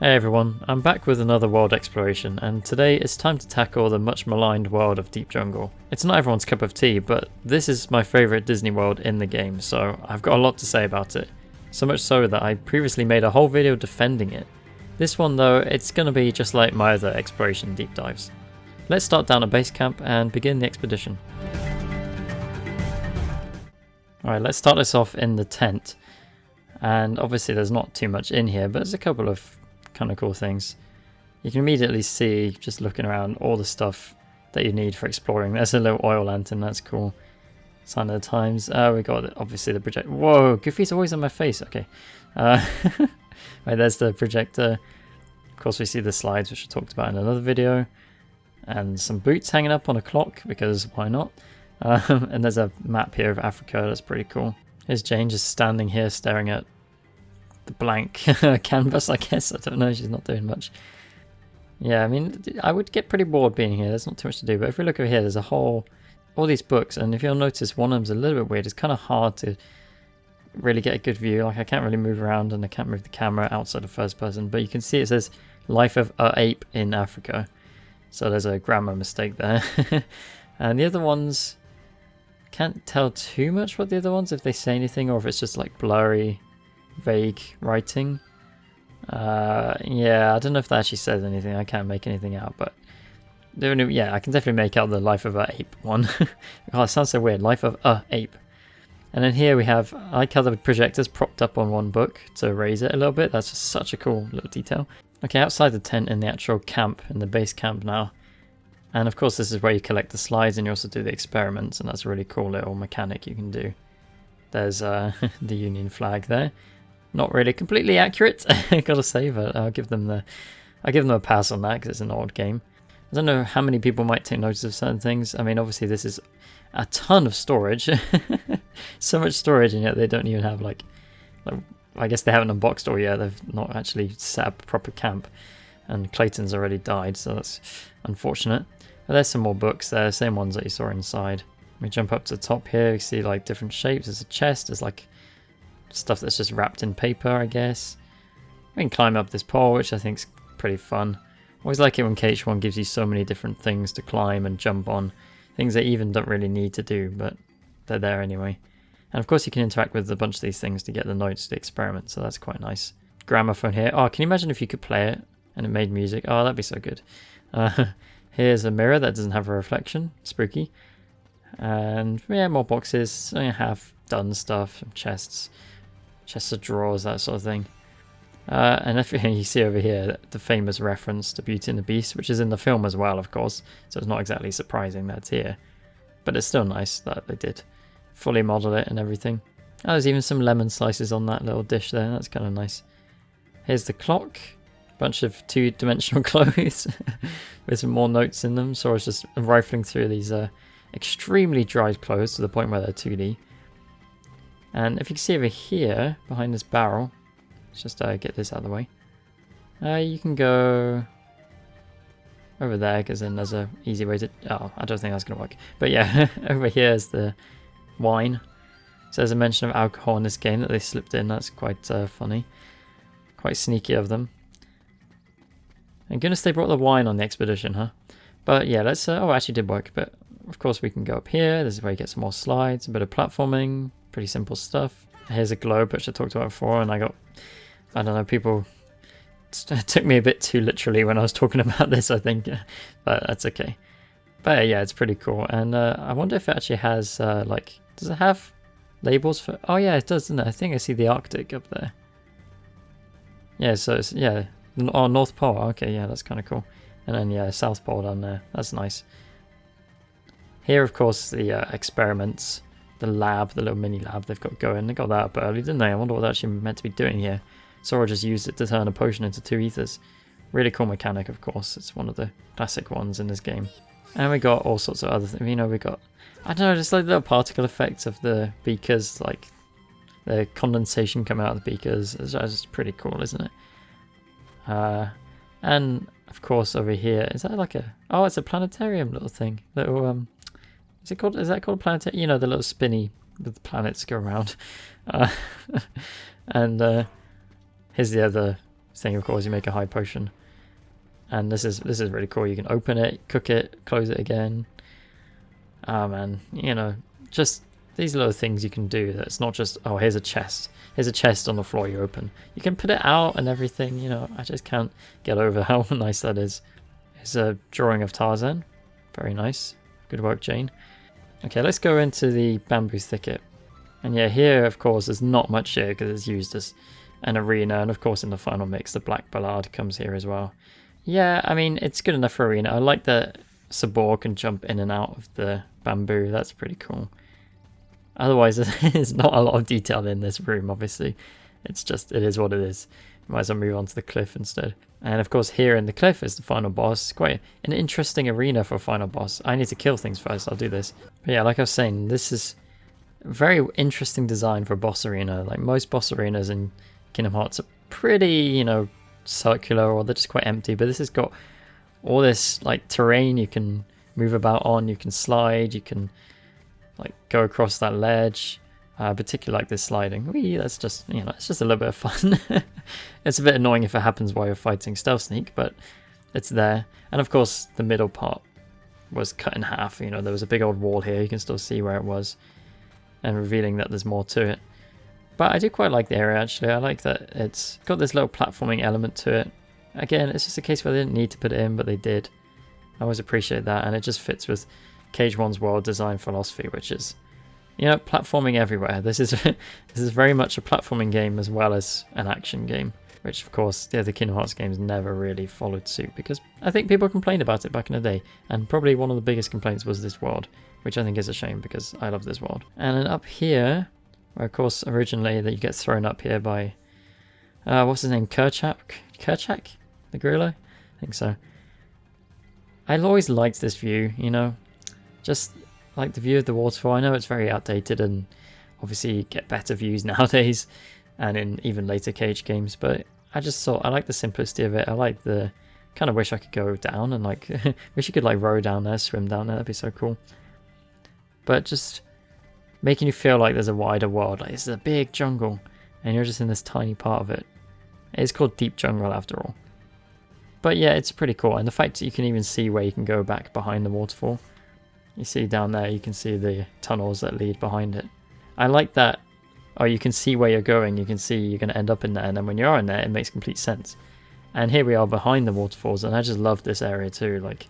Hey everyone, I'm back with another world exploration, and today it's time to tackle the much maligned world of Deep Jungle. It's not everyone's cup of tea, but this is my favourite Disney world in the game, so I've got a lot to say about it. So much so that I previously made a whole video defending it. This one though, it's gonna be just like my other exploration deep dives. Let's start down at base camp and begin the expedition. Alright, let's start this off in the tent. And obviously there's not too much in here, but there's a couple of kind of cool things. You can immediately see, just looking around, all the stuff that you need for exploring. There's a little oil lantern, that's cool. Sign of the times. We got obviously the projector. Whoa, Goofy's always on my face. Okay. Right, there's the projector. Of course, we see the slides, which I talked about in another video, and some boots hanging up on a clock because why not? And there's a map here of Africa. That's pretty cool. Here's Jane just standing here staring at the blank canvas, I guess. I don't know, she's not doing much. Yeah, I mean, I would get pretty bored being here. There's not too much to do. But if we look over here, there's all these books. And if you'll notice, one of them's a little bit weird. It's kind of hard to really get a good view. Like, I can't really move around and I can't move the camera outside of first person. But you can see it says Life of a Ape in Africa. So there's a grammar mistake there. And the other ones, can't tell too much what the other ones, if they say anything or if it's just like blurry, vague writing. Yeah, I don't know if that actually says anything. I can't make anything out, but yeah, I can definitely make out the Life of a Ape one. Oh, it sounds so weird. Life of a Ape. And then here we have, I like how the projector's propped up on one book to raise it a little bit. That's just such a cool little detail. Okay, outside the tent in the actual camp, in the base camp now. And of course this is where you collect the slides and you also do the experiments, and that's a really cool little mechanic you can do. There's the Union flag there. Not really completely accurate, gotta say, but I'll give them a pass on that because it's an old game. I don't know how many people might take notice of certain things. I mean, obviously this is a ton of storage. So much storage, and yet they don't even have like I guess they haven't unboxed all yet. They've not actually set up a proper camp, and Clayton's already died, so that's unfortunate. But there's some more books there, same ones that you saw inside. We jump up to the top here, you see like different shapes. There's a chest, there's like stuff that's just wrapped in paper, I guess. We can climb up this pole, which I think's pretty fun. Always like it when KH1 gives you so many different things to climb and jump on. Things that even don't really need to do, but they're there anyway. And of course you can interact with a bunch of these things to get the notes to the experiment, so that's quite nice. Gramophone here. Oh, can you imagine if you could play it and it made music? Oh, that'd be so good. Here's a mirror that doesn't have a reflection. Spooky. And yeah, more boxes. I have done stuff. Chests of drawers, that sort of thing. And if you see over here the famous reference to Beauty and the Beast, which is in the film as well, of course, so it's not exactly surprising that it's here, but it's still nice that they did fully model it and everything. Oh, there's even some lemon slices on that little dish there. That's kind of nice. Here's the clock, bunch of two-dimensional clothes with some more notes in them. So I was just rifling through these extremely dried clothes to the point where they're 2D. And if you can see over here, behind this barrel, let's just get this out of the way. You can go over there, because then there's a easy way to... Oh, I don't think that's going to work. But yeah, over here is the wine. So there's a mention of alcohol in this game that they slipped in. That's quite funny. Quite sneaky of them. And goodness, they brought the wine on the expedition, huh? But yeah, let's... oh, it actually did work. But of course we can go up here. This is where you get some more slides, a bit of platforming. Pretty simple stuff. Here's a globe, which I talked about before, and I don't know, people took me a bit too literally when I was talking about this, I think, but that's okay. But yeah, it's pretty cool, and I wonder if it actually has, like, does it have labels for, oh yeah, it does, doesn't it? I think I see the Arctic up there. Yeah, so it's, yeah, oh, North Pole, okay, yeah, that's kind of cool. And then, yeah, South Pole down there, that's nice. Here, of course, the experiments. The lab, the little mini lab they've got going. They got that up early, didn't they? I wonder what they're actually meant to be doing here. Sora just used it to turn a potion into 2 ethers. Really cool mechanic, of course. It's one of the classic ones in this game. And we got all sorts of other things. You know, we got, I don't know, just like little particle effects of the beakers, like the condensation coming out of the beakers. It's just pretty cool, isn't it? And of course over here, is that like a, oh, it's a planetarium little thing. Little, is that called a planetarium? You know, the little spinny with the planets go around. And here's the other thing, of course, you make a high potion. And this is really cool. You can open it, cook it, close it again. Oh man, you know, just these little things you can do. That's not just, oh, here's a chest. Here's a chest on the floor you open. You can put it out and everything, you know. I just can't get over how nice that is. Here's a drawing of Tarzan. Very nice. Good work, Jane. Okay, let's go into the bamboo thicket. And yeah, here, of course, there's not much here because it's used as an arena. And of course, in the final mix, the Black Ballade comes here as well. Yeah, I mean, it's good enough for arena. I like that Sabor can jump in and out of the bamboo. That's pretty cool. Otherwise, there's not a lot of detail in this room, obviously. It's just, it is what it is. Might as well move on to the cliff instead. And of course, here in the cliff is the final boss. Quite an interesting arena for a final boss. I need to kill things first. I'll do this. But yeah, like I was saying, this is a very interesting design for a boss arena. Like most boss arenas in Kingdom Hearts are pretty, you know, circular, or they're just quite empty. But this has got all this like terrain you can move about on. You can slide. You can like go across that ledge. Particularly like this sliding. Whee, that's just, you know, it's just a little bit of fun. It's a bit annoying if it happens while you're fighting Stealth Sneak, but it's there. And of course, the middle part was cut in half. You know, there was a big old wall here. You can still see where it was, and revealing that there's more to it. But I do quite like the area, actually. I like that it's got this little platforming element to it. Again, it's just a case where they didn't need to put it in, but they did. I always appreciate that, and it just fits with Cage 1's world design philosophy, which is, you know, platforming everywhere. This is very much a platforming game as well as an action game, which of course the other Kingdom Hearts games never really followed suit, because I think people complained about it back in the day, and probably one of the biggest complaints was this world, which I think is a shame because I love this world. And then up here, where of course originally that you get thrown up here by, what's his name, Kerchak, the gorilla? I think so. I always liked this view, you know, just like the view of the waterfall. I know it's very outdated, and obviously you get better views nowadays and in even later Cage games, but I just thought I like the simplicity of it. I like the kind of wish I could go down and like wish you could like row down there, swim down there. That'd be so cool. But just making you feel like there's a wider world, like this is a big jungle and you're just in this tiny part of it. It's called Deep Jungle after all. But yeah, it's pretty cool, and the fact that you can even see where you can go back behind the waterfall. You see down there, you can see the tunnels that lead behind it. I like that. Oh, you can see where you're going. You can see you're going to end up in there. And then when you're in there, it makes complete sense. And here we are behind the waterfalls. And I just love this area too. Like,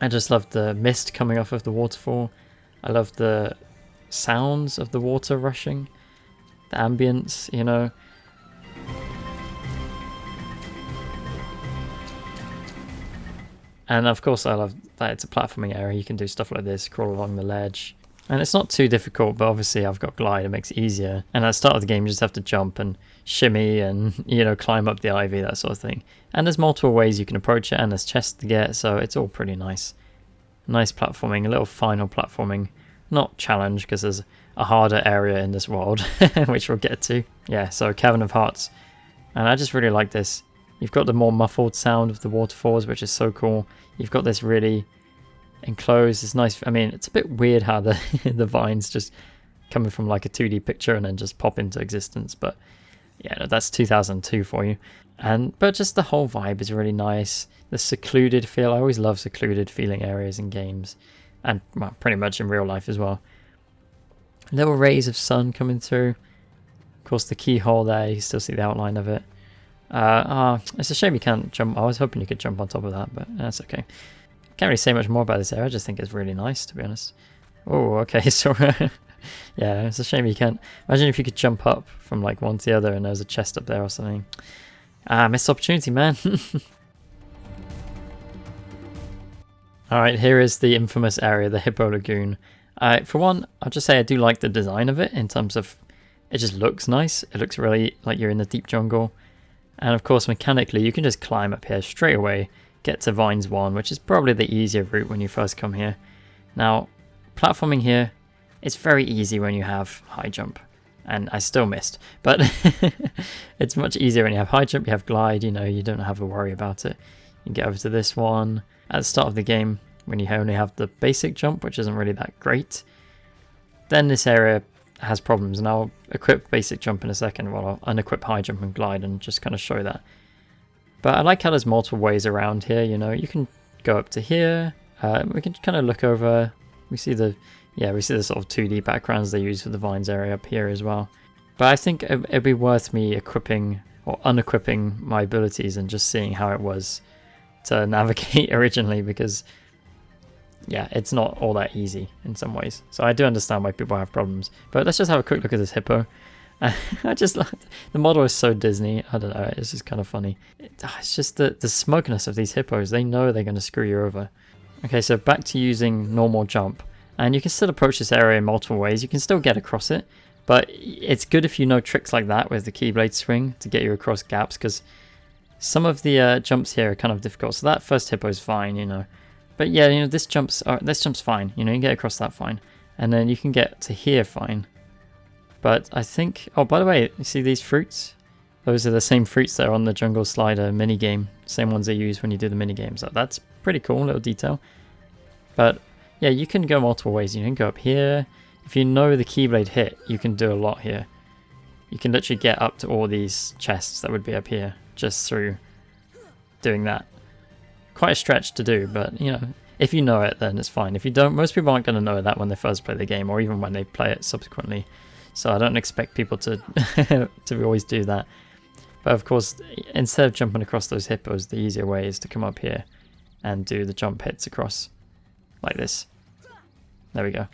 I just love the mist coming off of the waterfall. I love the sounds of the water rushing. The ambience, you know. And of course I love that it's a platforming area. You can do stuff like this, crawl along the ledge. And it's not too difficult, but obviously I've got glide, it makes it easier. And at the start of the game you just have to jump and shimmy and, you know, climb up the ivy, that sort of thing. And there's multiple ways you can approach it, and there's chests to get, so it's all pretty nice. Nice platforming, a little final platforming. Not challenge, because there's a harder area in this world, which we'll get to. Yeah, so Cavern of Hearts. And I just really like this. You've got the more muffled sound of the waterfalls, which is so cool. You've got this really enclosed, it's nice. I mean, it's a bit weird how the the vines just coming from like a 2D picture and then just pop into existence. But yeah, no, that's 2002 for you. But just the whole vibe is really nice. The secluded feel. I always love secluded feeling areas in games, and well, pretty much in real life as well. Little rays of sun coming through. Of course, the keyhole there, you can still see the outline of it. It's a shame you can't jump. I was hoping you could jump on top of that, but that's okay. Can't really say much more about this area. I just think it's really nice, to be honest. Oh, okay, so yeah, it's a shame you can't. Imagine if you could jump up from like one to the other and there's a chest up there or something. Missed opportunity, man. Alright, here is the infamous area, the Hippo Lagoon. For one, I'll just say I do like the design of it in terms of it just looks nice. It looks really like you're in the deep jungle. And of course, mechanically, you can just climb up here straight away, get to Vines 1, which is probably the easier route when you first come here. Now, platforming here, it's very easy when you have high jump. And I still missed, but it's much easier when you have high jump, you have glide, you know, you don't have to worry about it. You can get over to this one. At the start of the game, when you only have the basic jump, which isn't really that great, then this area has problems, and I'll equip basic jump in a second while I'll unequip high jump and glide and just kind of show that. But I like how there's multiple ways around here, you know. You can go up to here. We can kind of look over. We see the sort of 2D backgrounds they use for the vines area up here as well. But I think it'd be worth me equipping or unequipping my abilities and just seeing how it was to navigate originally, because yeah, it's not all that easy in some ways. So I do understand why people have problems. But let's just have a quick look at this hippo. I just like the model is so Disney. I don't know, it's just kind of funny. It's just the smugness of these hippos. They know they're going to screw you over. Okay, so back to using normal jump. And you can still approach this area in multiple ways. You can still get across it. But it's good if you know tricks like that with the Keyblade swing to get you across gaps, because some of the jumps here are kind of difficult. So that first hippo is fine, you know. But yeah, you know, this jump's fine. You know, you can get across that fine. And then you can get to here fine. But I think... Oh, by the way, you see these fruits? Those are the same fruits that are on the Jungle Slider minigame. Same ones they use when you do the minigames. So that's pretty cool, little detail. But yeah, you can go multiple ways. You can go up here. If you know the Keyblade hit, you can do a lot here. You can literally get up to all these chests that would be up here just through doing that. Quite a stretch to do, but you know, if you know it, then it's fine. If you don't, most people aren't going to know that when they first play the game, or even when they play it subsequently. So I don't expect people to to always do that. But of course, instead of jumping across those hippos, the easier way is to come up here and do the jump hits across like this. There we go.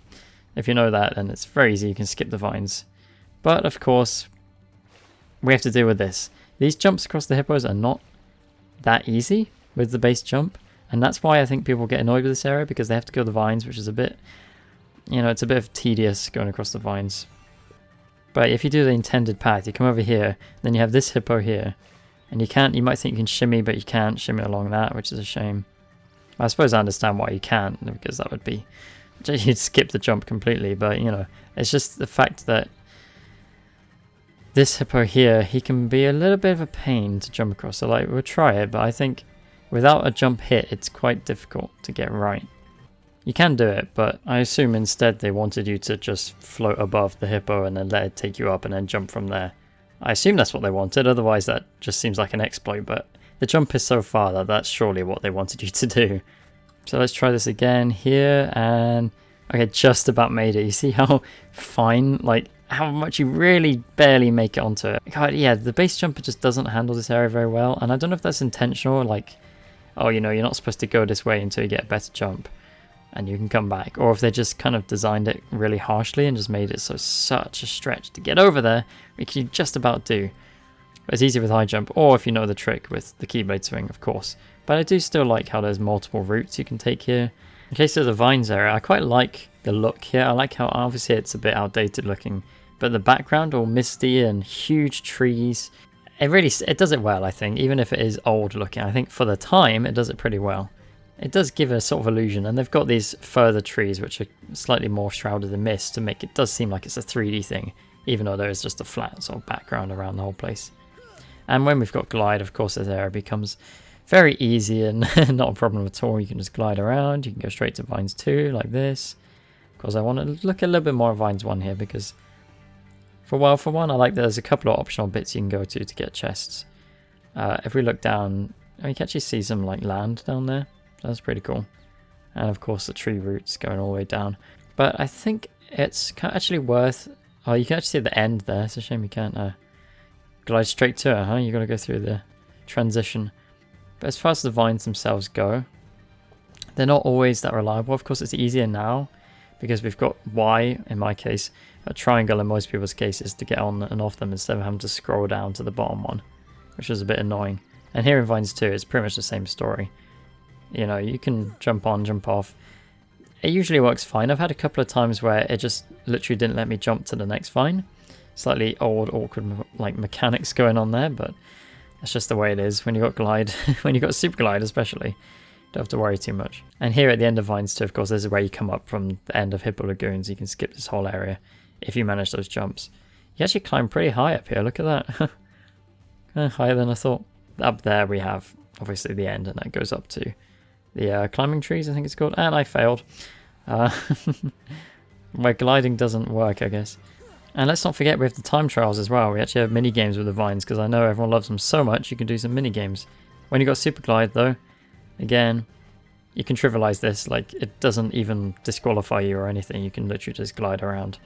If you know that, then it's very easy. You can skip the vines. But of course, we have to deal with this. These jumps across the hippos are not that easy with the base jump. And that's why I think people get annoyed with this area, because they have to go the vines, which is a bit, you know, it's a bit of tedious going across the vines. But if you do the intended path, you come over here, then you have this hippo here. And you might think you can shimmy, but you can't shimmy along that, which is a shame. I suppose I understand why you can't, because that would be, you'd skip the jump completely. But, you know, it's just the fact that this hippo here, he can be a little bit of a pain to jump across. So, like, we'll try it, but I think without a jump hit, it's quite difficult to get right. You can do it, but I assume instead they wanted you to just float above the hippo and then let it take you up and then jump from there. I assume that's what they wanted, otherwise that just seems like an exploit, but the jump is so far that that's surely what they wanted you to do. So let's try this again here, and okay, just about made it. You see how fine, like how much you really barely make it onto it. God, yeah, the base jumper just doesn't handle this area very well, and I don't know if that's intentional, like, oh, you know, you're not supposed to go this way until you get a better jump and you can come back, or if they just kind of designed it really harshly and just made it so such a stretch to get over there, which you just about do. But it's easy with high jump, or if you know the trick with the Keyblade swing, of course. But I do still like how there's multiple routes you can take here. In case of the vines area, I quite like the look here. I like how obviously it's a bit outdated looking, but the background all misty and huge trees. It does it well, I think, even if it is old looking. I think for the time, it does it pretty well. It does give a sort of illusion, and they've got these further trees which are slightly more shrouded in mist to make it does seem like it's a 3D thing, even though there is just a flat sort of background around the whole place. And when we've got glide, of course, this area becomes very easy and not a problem at all. You can just glide around, you can go straight to Vines 2 like this. Of course, I want to look a little bit more at Vines 1 here, because for one, I like that there's a couple of optional bits you can go to get chests. If we look down, you can actually see some like land down there. That's pretty cool. And of course the tree roots going all the way down. But I think it's actually worth... Oh, you can actually see the end there. It's a shame you can't glide straight to it, huh? You got to go through the transition. But as far as the vines themselves go, they're not always that reliable. Of course, it's easier now because we've got Y, in my case, a triangle in most people's cases to get on and off them instead of having to scroll down to the bottom one, which is a bit annoying. And here in Vines 2, it's pretty much the same story. You know, you can jump on, jump off. It usually works fine. I've had a couple of times where it just literally didn't let me jump to the next vine. Slightly old, awkward like mechanics going on there, but that's just the way it is when you got glide, when you got super glide especially. Don't have to worry too much. And here at the end of Vines 2, of course, this is where you come up from the end of Hippo Lagoons. You can skip this whole area if you manage those jumps. You actually climb pretty high up here. Look at that. Higher than I thought. Up there we have obviously the end, and that goes up to the climbing trees, I think it's called. And I failed. My gliding doesn't work, I guess. And let's not forget we have the time trials as well. We actually have mini games with the vines, because I know everyone loves them so much. You can do some mini games. When you got super glide though, again, you can trivialize this, like it doesn't even disqualify you or anything, you can literally just glide around.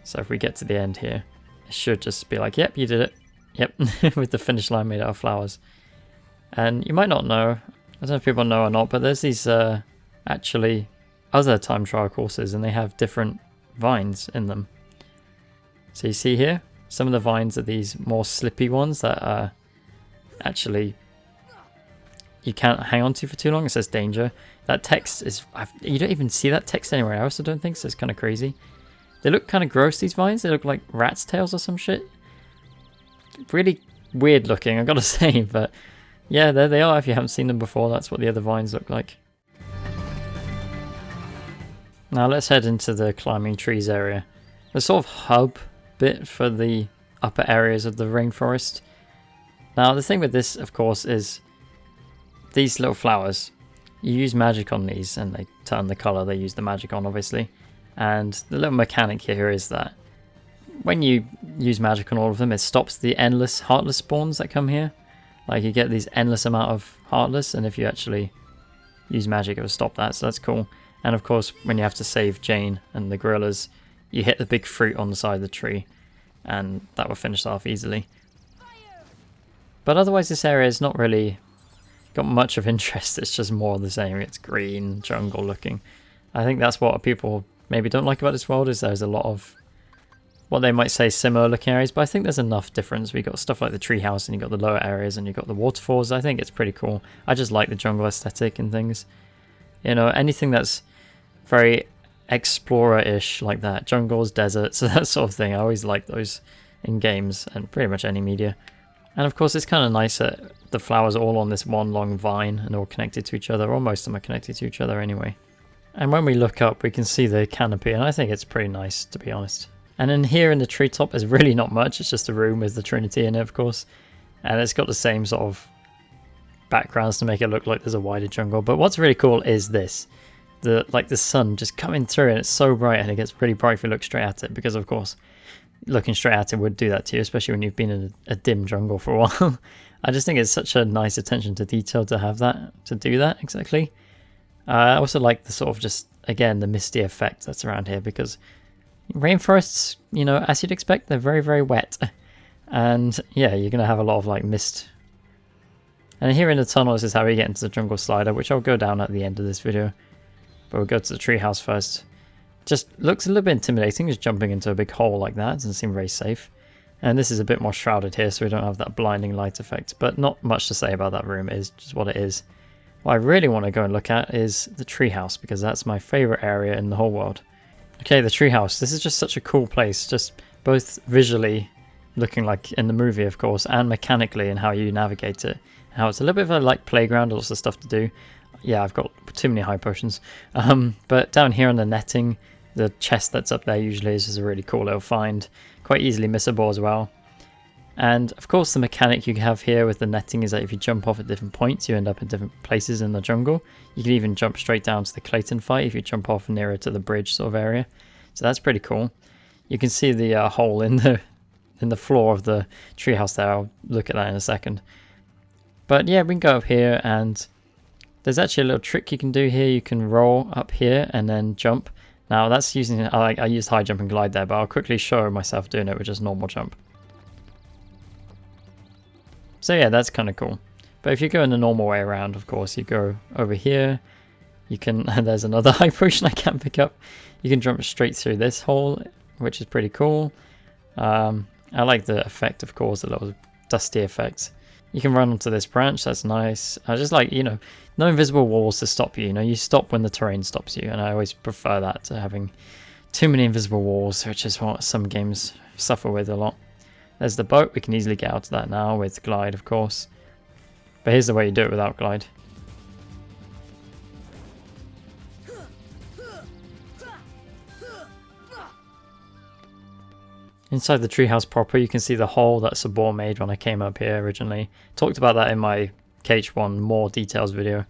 So if we get to the end here, it should just be like, yep, you did it. Yep, with the finish line made out of flowers. And you might not know, I don't know if people know or not, but there's these actually other time trial courses and they have different vines in them. So you see here, some of the vines are these more slippy ones that are actually you can't hang on to for too long. It says danger. That text is, you don't even see that text anywhere else, I don't think, so it's kind of crazy. They look kind of gross, these vines. They look like rat's tails or some shit. Really weird looking, I've got to say, but yeah, there they are. If you haven't seen them before, that's what the other vines look like. Now let's head into the climbing trees area. The sort of hub bit for the upper areas of the rainforest. Now the thing with this, of course, is these little flowers. You use magic on these and they turn the colour they use the magic on, obviously. And the little mechanic here is that when you use magic on all of them, it stops the endless heartless spawns that come here. Like you get these endless amount of heartless, and if you actually use magic, it will stop that, so that's cool. And of course, when you have to save Jane and the gorillas, you hit the big fruit on the side of the tree, and that will finish off easily. But otherwise, this area is not really got much of interest. It's just more of the same. It's green, jungle looking. I think that's what people maybe don't like about this world, is there's a lot of what they might say similar looking areas, but I think there's enough difference. We got stuff like the treehouse, and you got the lower areas, and you got the waterfalls. I think it's pretty cool. I just like the jungle aesthetic and things. You know, anything that's very explorer-ish like that, jungles, deserts, that sort of thing. I always like those in games and pretty much any media. And of course, it's kind of nice that the flowers are all on this one long vine and all connected to each other, or most of them are connected to each other anyway. And when we look up, we can see the canopy, and I think it's pretty nice, to be honest. And in here in the treetop, there's really not much. It's just a room with the Trinity in it, of course. And it's got the same sort of backgrounds to make it look like there's a wider jungle. But what's really cool is this. The sun just coming through, and it's so bright, and it gets really bright if you look straight at it. Because, of course, looking straight at it would do that to you, especially when you've been in a dim jungle for a while. I just think it's such a nice attention to detail to have that, to do that, exactly. I also like the sort of just, again, the misty effect that's around here, because rainforests, you know, as you'd expect, they're very, very wet. And yeah, you're going to have a lot of like mist. And here in the tunnel, this is how we get into the jungle slider, which I'll go down at the end of this video. But we'll go to the treehouse first. Just looks a little bit intimidating, just jumping into a big hole like that. It doesn't seem very safe. And this is a bit more shrouded here, so we don't have that blinding light effect. But not much to say about that room, it is just what it is. What I really want to go and look at is the treehouse, because that's my favourite area in the whole world. Okay, the treehouse. This is just such a cool place, just both visually looking like in the movie, of course, and mechanically in how you navigate it. How it's a little bit of a like playground, lots of stuff to do. Yeah, I've got too many high potions. But down here on the netting, the chest that's up there usually is just a really cool little find. Quite easily missable as well. And of course the mechanic you have here with the netting is that if you jump off at different points, you end up in different places in the jungle. You can even jump straight down to the Clayton fight if you jump off nearer to the bridge sort of area. So that's pretty cool. You can see the hole in the floor of the treehouse there. I'll look at that in a second. But yeah, we can go up here, and there's actually a little trick you can do here. You can roll up here and then jump. Now that's using, I used high jump and glide there, but I'll quickly show myself doing it with just normal jump. So yeah, that's kind of cool. But if you go in the normal way around, of course, you go over here. You can, there's another high potion I can't pick up. You can jump straight through this hole, which is pretty cool. I like the effect, of course, the little dusty effect. You can run onto this branch, that's nice. I just like, you know, no invisible walls to stop you. You know, you stop when the terrain stops you, and I always prefer that to having too many invisible walls, which is what some games suffer with a lot. There's the boat. We can easily get out of that now with glide, of course. But here's the way you do it without glide. Inside the treehouse proper, you can see the hole that Sabor made when I came up here originally. Talked about that in my KH1 more details video.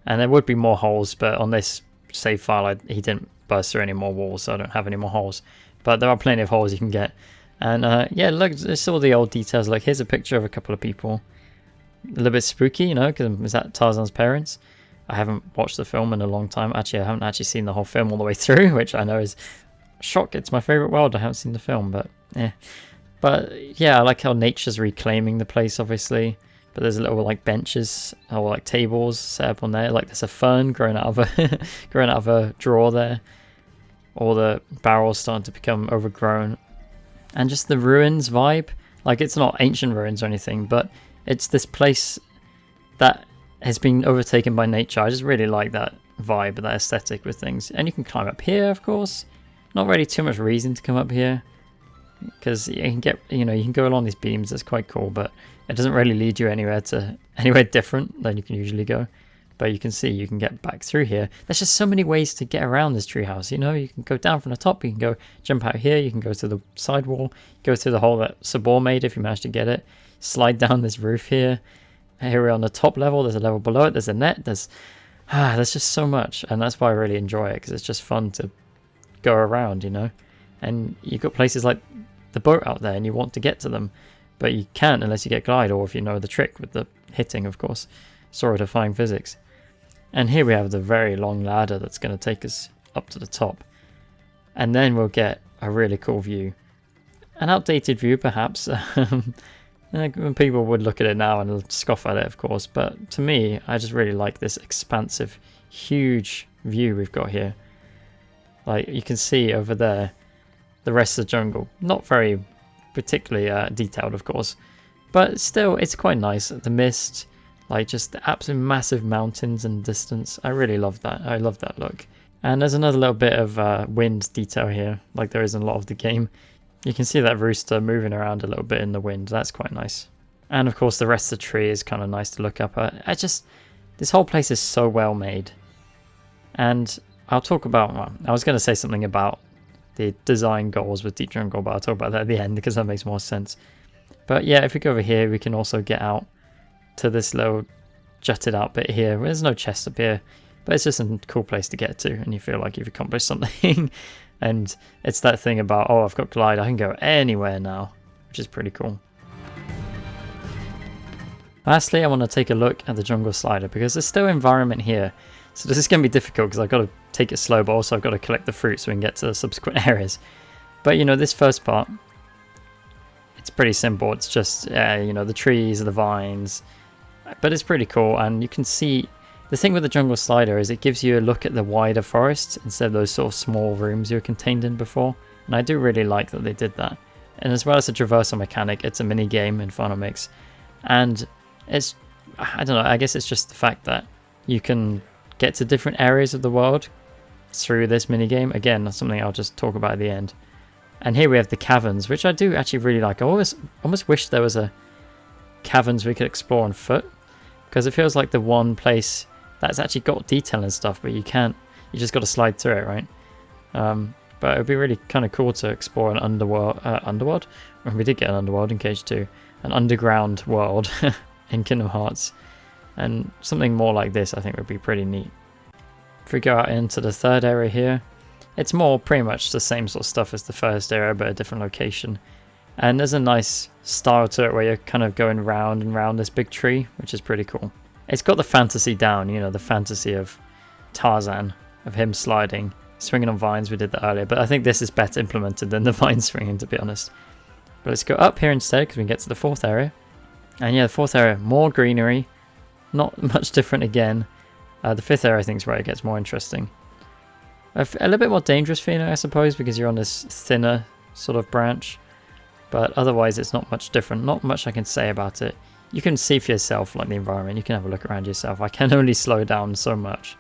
And there would be more holes, but on this save file, he didn't burst through any more walls, so I don't have any more holes. But there are plenty of holes you can get. And yeah, look, it's all the old details. Like, here's a picture of a couple of people. a little bit spooky, you know, because is that Tarzan's parents? I haven't watched the film in a long time. Actually, I haven't actually seen the whole film all the way through, which I know is shock. It's my favorite world. I haven't seen the film, but yeah. But yeah, I like how nature's reclaiming the place, obviously. But there's a little like benches or like tables set up on there. Like there's a fern growing out of a growing out of a drawer there. All the barrels starting to become overgrown, and just the ruins vibe. Like it's not ancient ruins or anything, but it's this place that has been overtaken by nature. I just really like that vibe, that aesthetic with things. And you can climb up here, of course. Not really too much reason to come up here, because you can get, you know, you can go along these beams. That's quite cool, but it doesn't really lead you anywhere different than you can usually go. But you can see you can get back through here. There's just so many ways to get around this treehouse. You know, you can go down from the top. You can go jump out here. You can go to the side wall. Go through the hole that Sabor made if you manage to get it. Slide down this roof here. Here we're on the top level. There's a level below it. There's a net. There's just so much, and that's why I really enjoy it, because it's just fun to go around, you know. And you've got places like the boat out there, and you want to get to them, but you can't unless you get glide, or if you know the trick with the hitting, of course. Sorry, defying physics. And here we have the very long ladder that's going to take us up to the top, and then we'll get a really cool view, an outdated view perhaps. People would look at it now and scoff at it, of course, but to me, I just really like this expansive, huge view we've got here. Like, you can see over there, the rest of the jungle. Not very particularly detailed, of course, but still, it's quite nice. The mist, like just the absolute massive mountains in the distance. I really love that. I love that look. And there's another little bit of wind detail here, like there is in a lot of the game. You can see that rooster moving around a little bit in the wind. That's quite nice. And of course the rest of the tree is kind of nice to look up at. This whole place is so well made. And I'll talk about, well, I was going to say something about the design goals with Deep Jungle, but I'll talk about that at the end because that makes more sense. But yeah, if we go over here, we can also get out to this little jutted out bit here. There's no chest up here, but it's just a cool place to get to, and you feel like you've accomplished something. And it's that thing about, oh, I've got glide, I can go anywhere now, which is pretty cool. Lastly, I want to take a look at the jungle slider, because there's still environment here. So this is going to be difficult because I've got to take it slow, but also I've got to collect the fruit so we can get to the subsequent areas. But you know, this first part, it's pretty simple. It's just, you know, the trees, the vines, but it's pretty cool. And you can see, the thing with the jungle slider is it gives you a look at the wider forest instead of those sort of small rooms you were contained in before. And I do really like that they did that. And as well as a traversal mechanic, it's a mini game in Final Mix. And it's, I don't know, I guess it's just the fact that you can get to different areas of the world through this mini game. Again, that's something I'll just talk about at the end. And here we have the caverns, which I do actually really like. I almost wish there was a caverns we could explore on foot, because it feels like the one place that's actually got detail and stuff, but you can't, you just got to slide through it, right? But it would be really kind of cool to explore an underworld? We did get an underworld in Cage 2. An underground world in Kingdom Hearts. And something more like this I think would be pretty neat. If we go out into the third area here, it's more pretty much the same sort of stuff as the first area, but a different location. And there's a nice style to it where you're kind of going round and round this big tree, which is pretty cool. It's got the fantasy down, you know, the fantasy of Tarzan, of him sliding, swinging on vines. We did that earlier, but I think this is better implemented than the vine swinging, to be honest. But let's go up here instead, because we can get to the fourth area. And yeah, the fourth area, more greenery, not much different again. The fifth area I think is where it gets more interesting. A little bit more dangerous feeling, I suppose, because you're on this thinner sort of branch. But otherwise it's not much different. Not much I can say about it. You can see for yourself, like the environment. You can have a look around yourself. I can only slow down so much.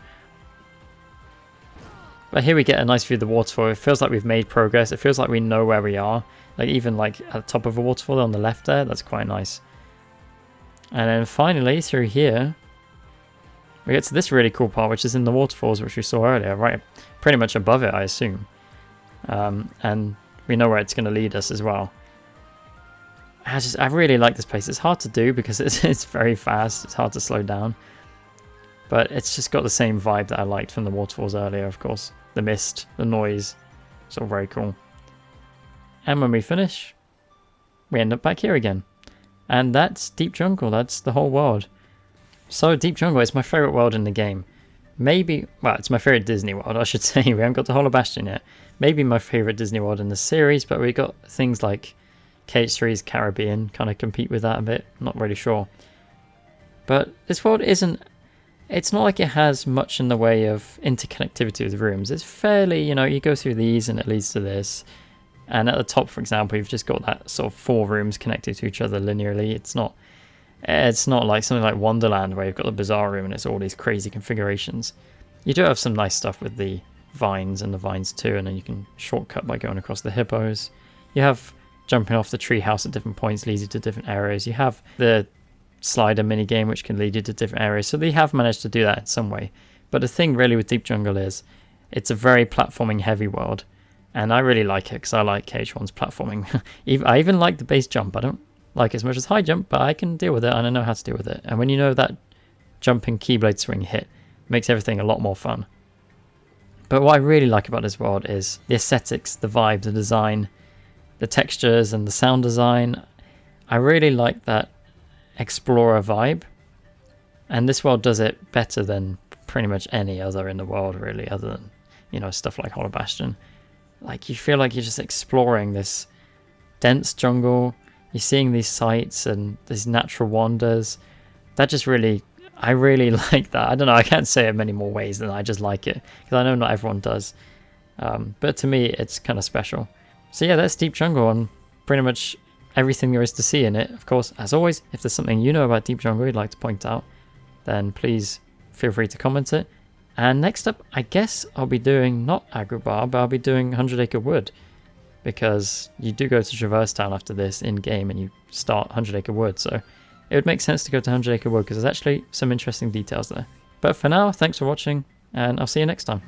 But here we get a nice view of the waterfall. It feels like we've made progress. It feels like we know where we are. Like even like at the top of a waterfall on the left there. That's quite nice. And then finally through here, we get to this really cool part, which is in the waterfalls, which we saw earlier, right pretty much above it, I assume. And we know where it's going to lead us as well. I really like this place. It's hard to do because it's very fast. It's hard to slow down. But it's just got the same vibe that I liked from the waterfalls earlier, of course. The mist, the noise. It's all very cool. And when we finish, we end up back here again. And that's Deep Jungle, that's the whole world. So Deep Jungle is my favourite world in the game. Maybe, well, it's my favourite Disney world, I should say. We haven't got the whole of Bastion yet. Maybe my favourite Disney world in the series, but we got things like KH3's Caribbean kind of compete with that a bit. Not really sure. But this world isn't, it's not like it has much in the way of interconnectivity with rooms. It's fairly, you know, you go through these and it leads to this. And at the top, for example, you've just got that sort of 4 rooms connected to each other linearly. It's not like something like Wonderland where you've got the bizarre room and it's all these crazy configurations. You do have some nice stuff with the vines and the vines too, and then you can shortcut by going across the hippos. You have jumping off the treehouse at different points leads you to different areas. You have the slider minigame which can lead you to different areas. So they have managed to do that in some way. But the thing really with Deep Jungle is it's a very platforming heavy world. And I really like it because I like KH1's platforming. I even like the base jump. I don't like it as much as high jump, but I can deal with it and I know how to deal with it. And when you know that jumping Keyblade swing hit, it makes everything a lot more fun. But what I really like about this world is the aesthetics, the vibe, the design, the textures and the sound design. I really like that explorer vibe. And this world does it better than pretty much any other in the world, really, other than, you know, stuff like Hollow Bastion. Like, you feel like you're just exploring this dense jungle. You're seeing these sights and these natural wonders. That just really, I really like that. I don't know, I can't say it many more ways than I just like it, because I know not everyone does. But to me, it's kind of special. So yeah, that's Deep Jungle and pretty much everything there is to see in it. Of course, as always, if there's something you know about Deep Jungle you'd like to point out, then please feel free to comment it. And next up, I guess I'll be doing not Agrabah, but I'll be doing 100 Acre Wood. Because you do go to Traverse Town after this in-game and you start 100 Acre Wood. So it would make sense to go to 100 Acre Wood because there's actually some interesting details there. But for now, thanks for watching and I'll see you next time.